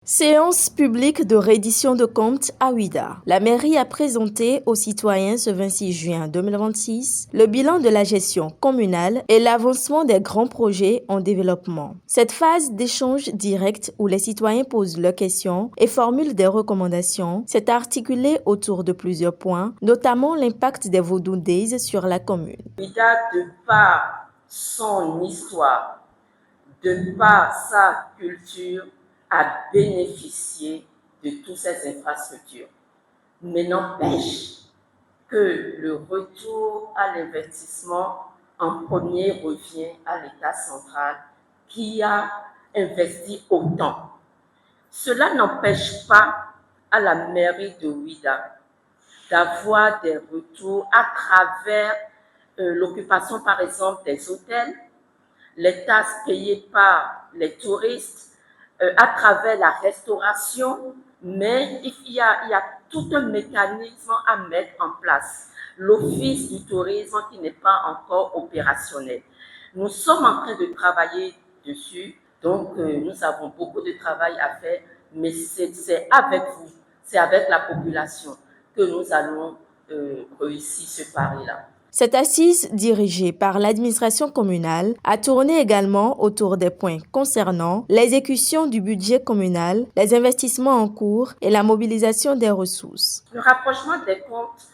Séance publique de reddition de comptes à Ouidah. La mairie a présenté aux citoyens ce 26 juin 2026 le bilan de la gestion communale et l'avancement des grands projets en développement. Cette phase d'échange direct où les citoyens posent leurs questions et formulent des recommandations s'est articulée autour de plusieurs points, notamment l'impact des Vodou Days sur la commune. Ouidah, de par son histoire, de par sa culture, a bénéficié de toutes ces infrastructures. Mais n'empêche que le retour à l'investissement en premier revient à l'État central qui a investi autant. Cela n'empêche pas à la mairie de Ouidah d'avoir des retours à travers l'occupation, par exemple, des hôtels, les taxes payées par les touristes, à travers la restauration, mais il y a tout un mécanisme à mettre en place. L'Office du tourisme qui n'est pas encore opérationnel. Nous sommes en train de travailler dessus, donc nous avons beaucoup de travail à faire, mais c'est avec vous, c'est avec la population que nous allons réussir ce pari-là. Cette assise, dirigée par l'administration communale, a tourné également autour des points concernant l'exécution du budget communal, les investissements en cours et la mobilisation des ressources. Le rapprochement des comptes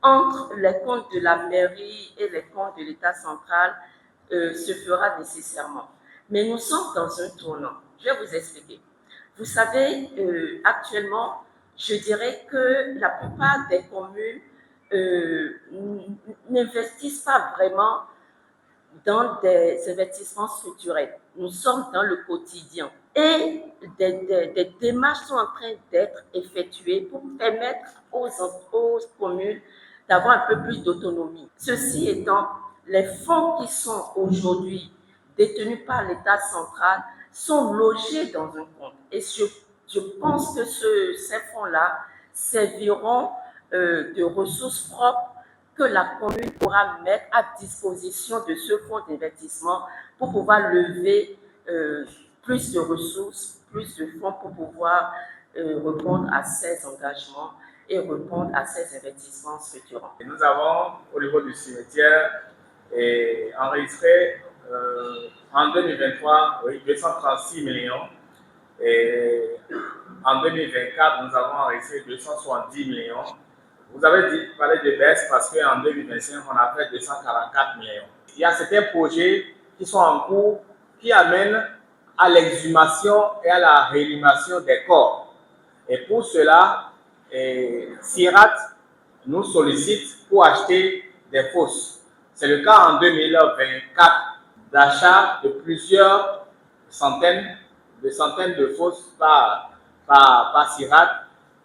entre les comptes de la mairie et les comptes de l'État central se fera nécessairement. Mais nous sommes dans un tournant. Je vais vous expliquer. Vous savez, actuellement, je dirais que la plupart des communes n'investissent pas vraiment dans des investissements structurels. Nous sommes dans le quotidien et des démarches sont en train d'être effectuées pour permettre aux communes d'avoir un peu plus d'autonomie. Ceci étant, les fonds qui sont aujourd'hui détenus par l'État central sont logés dans un compte. Et je pense que ces fonds-là serviront de ressources propres que la commune pourra mettre à disposition de ce fonds d'investissement pour pouvoir lever plus de ressources, plus de fonds pour pouvoir répondre à ces engagements et répondre à ces investissements structurants. Nous avons, au niveau du cimetière, enregistré en 2023 236 millions. Et en 2024, nous avons enregistré 270 millions. Vous avez parlé de baisse parce qu'en 2025, on a fait 244 millions. Il y a certains projets qui sont en cours qui amènent à l'exhumation et à la réanimation des corps. Et pour cela, CIRAT nous sollicite pour acheter des fosses. C'est le cas en 2024 d'achat de plusieurs centaines de fosses par CIRAT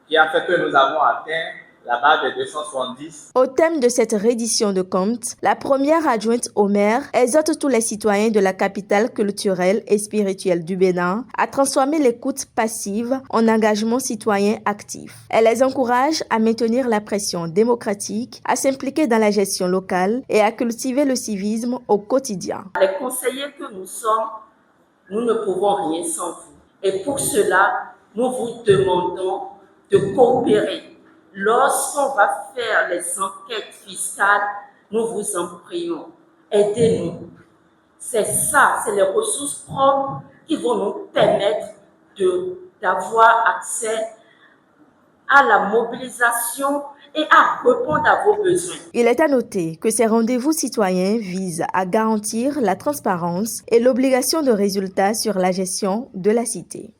qui a fait que nous avons atteint la barre des 270. Au thème de cette reddition de comptes, la première adjointe au maire exhorte tous les citoyens de la capitale culturelle et spirituelle du Bénin à transformer l'écoute passive en engagement citoyen actif. Elle les encourage à maintenir la pression démocratique, à s'impliquer dans la gestion locale et à cultiver le civisme au quotidien. Les conseillers que nous sommes, nous ne pouvons rien sans vous. Et pour cela, nous vous demandons de coopérer. Lorsqu'on va faire les enquêtes fiscales, nous vous en prions. Aidez-nous. C'est ça, c'est les ressources propres qui vont nous permettre d'avoir accès à la mobilisation et à répondre à vos besoins. Il est à noter que ces rendez-vous citoyens visent à garantir la transparence et l'obligation de résultats sur la gestion de la cité.